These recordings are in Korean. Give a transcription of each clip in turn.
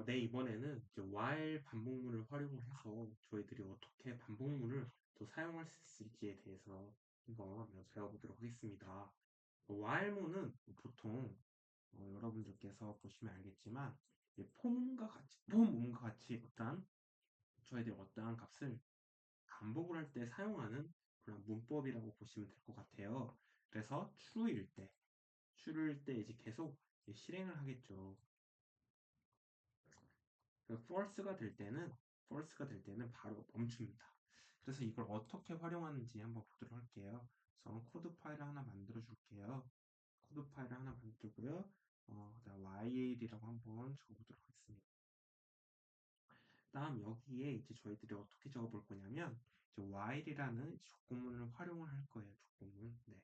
네, 이번에는 이제 while 반복문을 활용을 해서 저희들이 어떻게 반복문을 또 사용할 수 있을지에 대해서 한번 배워보도록 하겠습니다. while문은 보통 여러분들께서 보시면 알겠지만 이제 포문과 같이 저희들이 어떠한 값을 반복을 할 때 사용하는 그런 문법이라고 보시면 될 것 같아요. 그래서 true일 때 이제 계속 이제 실행을 하겠죠. false가 될 때는 바로 멈춥니다. 그래서 이걸 어떻게 활용하는지 한번 보도록 할게요. 그래서 코드 파일을 하나 만들어 줄게요. 코드 파일을 하나 만들고요. while이라고 한번 적어보도록 하겠습니다. 다음 여기에 이제 저희들이 어떻게 적어볼 거냐면 이제 while이라는 조건문을 활용을 할 거예요. 조건문. 네.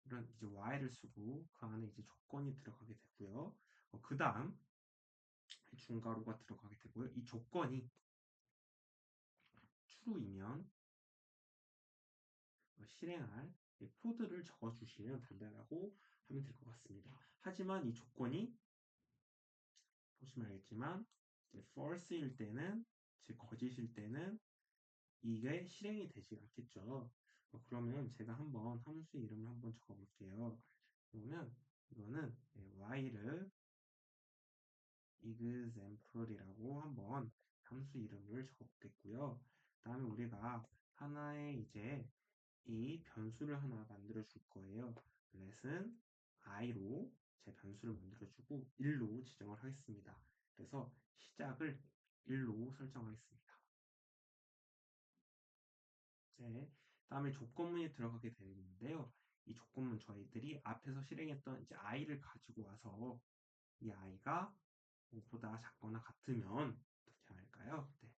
이런 이제 while을 쓰고 그 안에 이제 조건이 들어가게 되고요. 그 다음 중괄호가 들어가게 되고요. 이 조건이 true이면 실행할 코드를 적어주시면 된다라고 하면 될 것 같습니다. 하지만 이 조건이 보시면 알겠지만 false일 때는 즉 거짓일 때는 이게 실행이 되지 않겠죠. 그러면 제가 한번 함수 이름을 한번 적어볼게요. 그러면 이거는 while example이라고 한번 함수 이름을 적어보겠고요. 다음에 우리가 하나의 이제 이 변수를 하나 만들어 줄 거예요. let은 i로 제 변수를 만들어 주고 1로 지정을 하겠습니다. 그래서 시작을 1로 설정하겠습니다. 네. 다음에 조건문이 들어가게 되는데요. 이 조건문 저희들이 앞에서 실행했던 이제 i를 가지고 와서 이 i가 5보다 작거나 같으면 어떻게 할까요? 네.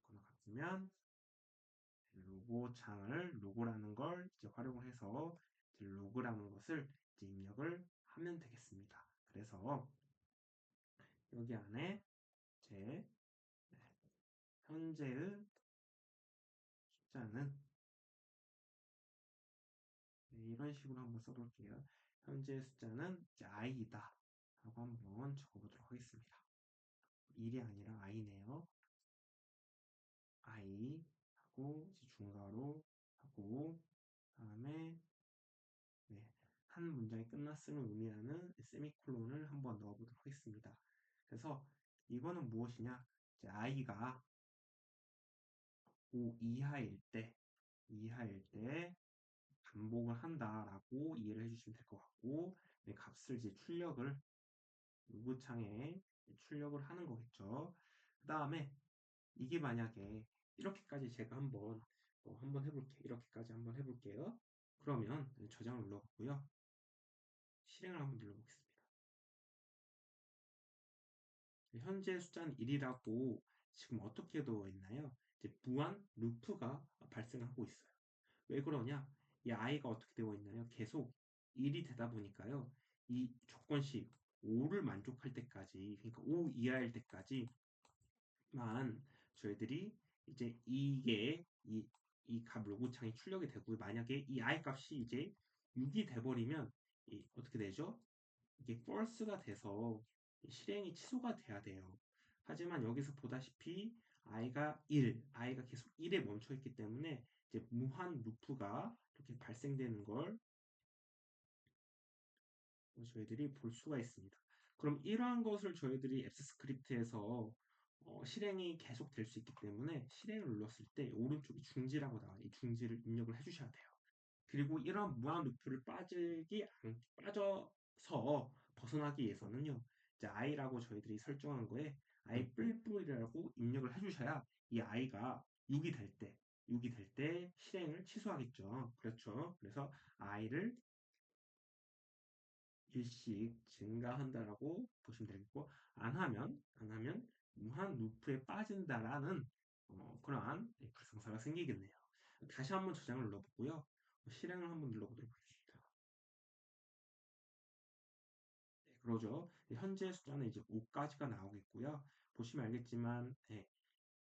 작거나 같으면 로고 창을 로고라는 걸 이제 활용을 해서 이제 로그라는 것을 이제 입력을 하면 되겠습니다. 그래서 여기 안에 제 현재의 숫자는 이런 식으로 한번 써볼게요. 현재 숫자는 이제 i이다 하고 한번 적어보도록 하겠습니다. 1이 아니라 i네요. i 하고 이제 중괄호 하고 다음에 네, 한 문장이 끝났음을 의미하는 세미콜론을 한번 넣어보도록 하겠습니다. 그래서 이거는 무엇이냐? 이제 i가 5 이하일 때 반복을 한다라고 이해를 해주시면 될 것 같고, 네, 값을 이제 요구창에 출력을 하는 거겠죠. 그 다음에 이게 만약에 이렇게까지 제가 한번 해볼게요. 이렇게까지 한번 해볼게요. 그러면 저장을 눌러보고요. 실행을 한번 눌러보겠습니다. 현재 숫자는 1이라고 지금 어떻게 되어 있나요? 이제 무한 루프가 발생하고 있어요. 왜 그러냐? 이 i가 어떻게 되어 있나요? 계속 1이 되다 보니까요. 이 조건식 5를 만족할 때까지, 그러니까 5 이하일 때까지만 저희들이 이제 이 값 로고창이 출력이 되고 만약에 이 i 값이 이제 6이 돼버리면 어떻게 되죠? 이게 false가 돼서 실행이 취소가 돼야 돼요. 하지만 여기서 보다시피 i가 계속 1에 멈춰 있기 때문에 이제 무한 루프가 이렇게 발생되는 걸 저희들이 볼 수가 있습니다. 그럼 이러한 것을 저희들이 앱스 스크립트에서 실행이 계속 될 수 있기 때문에 실행을 눌렀을 때 오른쪽에 중지라고 나와요. 이 중지를 입력을 해주셔야 돼요. 그리고 이런 무한 루프를 빠져서 벗어나기 위해서는요. 이제 i라고 저희들이 설정한 거에 i 뿔뿔이라고 입력을 해주셔야 이 i가 6이 될 때 실행을 취소하겠죠. 그렇죠. 그래서 i를 일씩 증가한다라고 보시면 되겠고 안 하면 무한 루프에 빠진다라는 그러한 불상사가 생기겠네요. 다시 한번 저장을 눌러보고요. 실행을 한번 눌러보도록 하겠습니다. 네, 그러죠. 현재 숫자는 이제 5까지가 나오겠고요. 보시면 알겠지만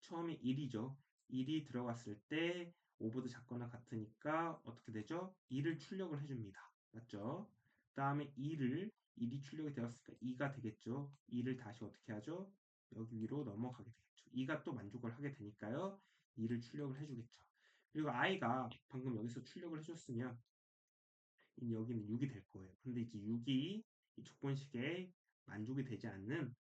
처음에 1이죠. 1이 들어갔을 때 5보다 작거나 같으니까 어떻게 되죠? 2를 출력을 해줍니다. 맞죠? 그 다음에 1이 출력이 되었으니까 2가 되겠죠. 2를 다시 어떻게 하죠? 여기 위로 넘어가게 되겠죠. 2가 또 만족을 하게 되니까요. 2를 출력을 해주겠죠. 그리고 i가 방금 여기서 출력을 해줬으면 여기는 6이 될 거예요. 근데 이제 6이 이 조건식에 만족이 되지 않는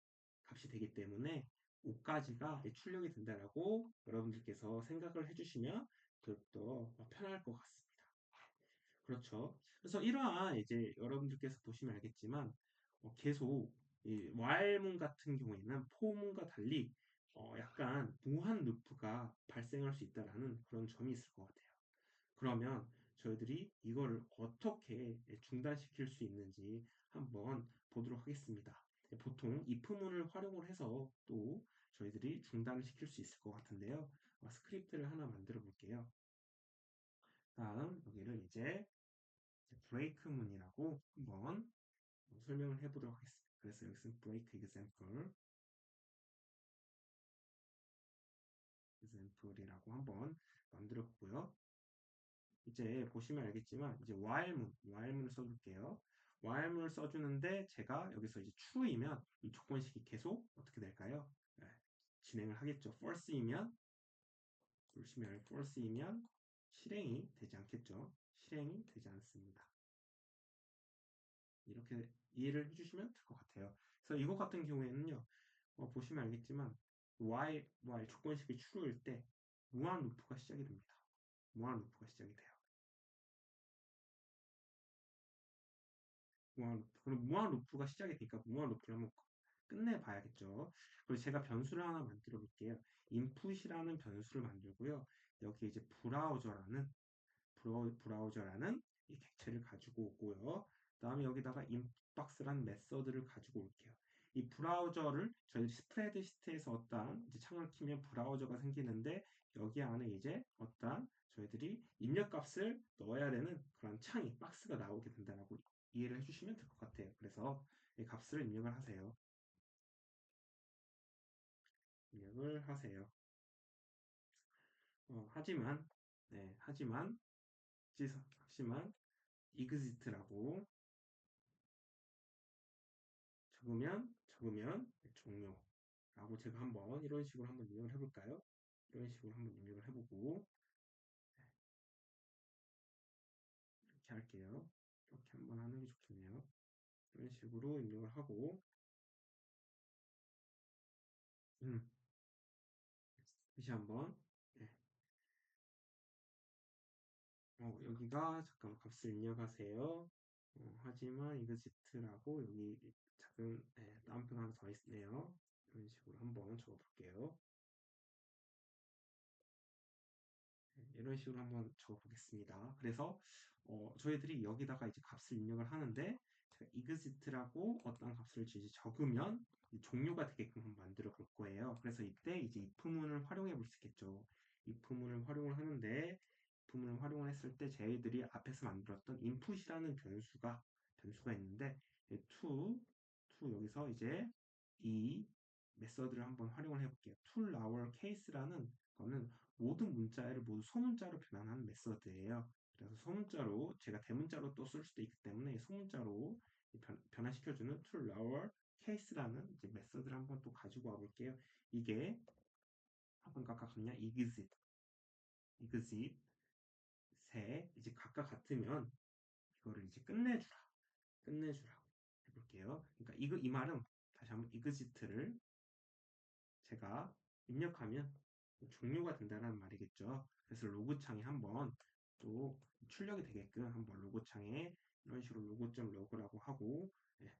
값이 되기 때문에 5까지가 출력이 된다라고 여러분들께서 생각을 해주시면 더욱더 편할 것 같습니다. 그렇죠. 그래서 이러한 이제 여러분들께서 보시면 알겠지만 계속 이 while문 같은 경우에는 for문과 달리 약간 무한 루프가 발생할 수 있다라는 그런 점이 있을 것 같아요. 그러면 저희들이 이거를 어떻게 중단시킬 수 있는지 한번 보도록 하겠습니다. 보통 if문을 활용을 해서 또 저희들이 중단을 시킬 수 있을 것 같은데요. 스크립트를 하나 만들어 볼게요. 다음 여기를 이제 브레이크문이라고 한번 설명을 해보도록 하겠습니다. 그래서 여기서 break example이라고 한번 만들어 보고요. 이제 보시면 알겠지만 이제 while문을 써줄게요. while문을 써주는데 제가 여기서 이제 true이면 이 조건식이 계속 어떻게 될까요? 네, 진행을 하겠죠. false이면 보시면 false이면 실행이 되지 않겠죠. 실행이 되지 않습니다. 이렇게 이해를 해주시면 될 것 같아요. 그래서 이거 같은 경우에는요, 보시면 알겠지만 while 조건식이 true일 때 무한 루프가 시작이 됩니다. 무한 루프가 시작이 돼요. 무한 루프. 그럼 무한 루프가 시작이 되니까 무한 루프를 한번 끝내봐야겠죠. 그리고 제가 변수를 하나 만들어 볼게요. input이라는 변수를 만들고요. 여기 이제 브라우저라는 이 객체를 가지고 오고요. 그다음에 여기다가 inputbox라는 메서드를 가지고 올게요. 이 브라우저를 저희 스프레드시트에서 어떤 이제 창을 키면 브라우저가 생기는데 여기 안에 이제 어떤 저희들이 입력값을 넣어야 되는 그런 창이 박스가 나오게 된다라고 이해를 해주시면 될 것 같아요. 그래서 이 값을 입력을 하세요. 입력을 하세요. 하지만 네, 하지만 exit라고 적으면 종료라고 제가 한번 이런 식으로 한번 입력을 해볼까요? 이런 식으로 한번 입력을 해보고 이렇게 할게요. 이렇게 한번 하는 게 좋겠네요. 이런 식으로 입력을 하고 음, 다시 한번 네. 여기가 잠깐 값을 입력하세요. 하지만 exit라고 여기 작은 따옴표가 하나 더 있네요. 이런 식으로 한번 적어볼게요. 이런 식으로 한번 적어보겠습니다. 그래서 저희들이 여기다가 이제 값을 입력을 하는데 제가 exit라고 어떤 값을 이제 적으면 종료가 되게끔 한번 만들어 볼 거예요. 그래서 이때 이제 if문을 활용해 볼 수 있겠죠. if문을 활용을 하는데 if문을 활용을 했을 때 저희들이 앞에서 만들었던 input이라는 변수가 있는데 to 여기서 이제 이 메서드를 한번 활용을 해볼게요. to our case라는 거는 모든 문자를 모두 소문자로 변환하는 메서드예요. 그래서 소문자로 제가 대문자로 또 쓸 수도 있기 때문에 소문자로 변환시켜주는 to lower case라는 이제 메서드를 한번 또 가지고 와볼게요. 이게 한번 각각 같냐? exit 세 이제 각각 같으면 이거를 이제 끝내주라고 해볼게요. 그러니까 이 말은 다시 한번 exit를 제가 입력하면 종료가 된다는 말이겠죠. 그래서 로그창에 한번 또 출력이 되게끔 한번 로그창에 이런 식으로 로그.로그라고 하고 예,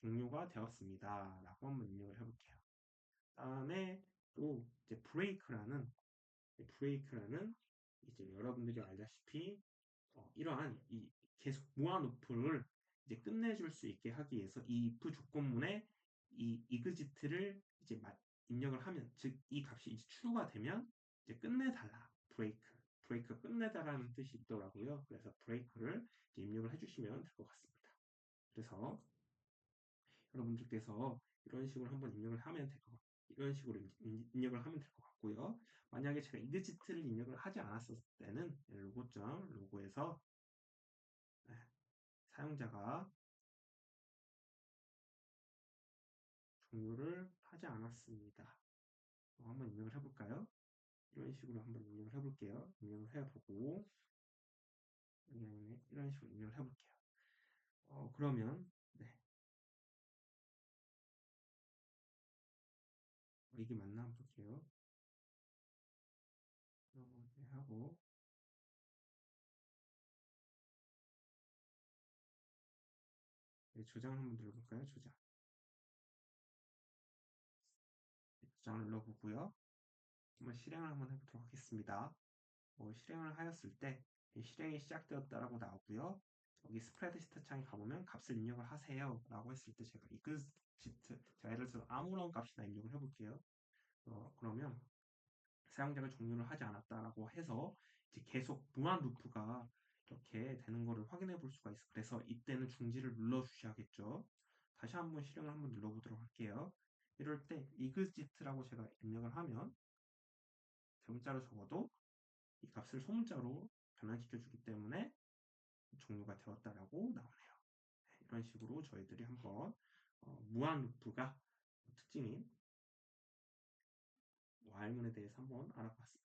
종료가 되었습니다. 라고 한번 입력을 해볼게요. 다음에 또 이제 브레이크라는 이제 여러분들이 알다시피 이러한 이 계속 무한 루프를 이제 끝내줄 수 있게 하기 위해서 이 if 조건문에 이 exit를 이제 입력을 하면 즉 이 값이 이제 true가 되면 이제 끝내달라 브레이크 끝내달라는 뜻이 있더라고요. 그래서 브레이크를 입력을 해주시면 될 것 같습니다. 그래서 여러분들께서 이런 식으로 한번 입력을 하면 될 것 같고 이런 식으로 입력을 하면 될 것 같고요. 만약에 제가 exit를 입력을 하지 않았을 때는 로고에서 사용자가 종료를 하지 않았습니다. 한번 입력을 해볼까요? 이런 식으로 한번 입력을 해볼게요. 입력을 해보고 이런 식으로 입력을 해볼게요. 그러면 네. 이게 맞나 한번 볼게요. 이렇게 하고 네, 저장 한번 눌러볼까요? 저장을 눌러보고요. 한번 실행을 한번 해보도록 하겠습니다. 실행을 하였을 때 실행이 시작되었다라고 나오고요. 여기 스프레드시트 창에 가보면 값을 입력을 하세요 라고 했을 때 제가 exit, 제가 예를 들어서 아무런 값이나 입력을 해볼게요. 그러면 사용자가 종료를 하지 않았다라고 해서 이제 계속 무한 루프가 이렇게 되는 것을 확인해 볼 수가 있어요. 그래서 이때는 중지를 눌러 주셔야겠죠. 다시 한번 실행을 한번 눌러보도록 할게요. 이럴 때 exit라고 제가 입력을 하면 대문자로 적어도 이 값을 소문자로 변환시켜 주기 때문에 종료가 되었다라고 나오네요. 이런 식으로 저희들이 한번 무한 루프가 특징인 while문에 대해서 한번 알아봤습니다.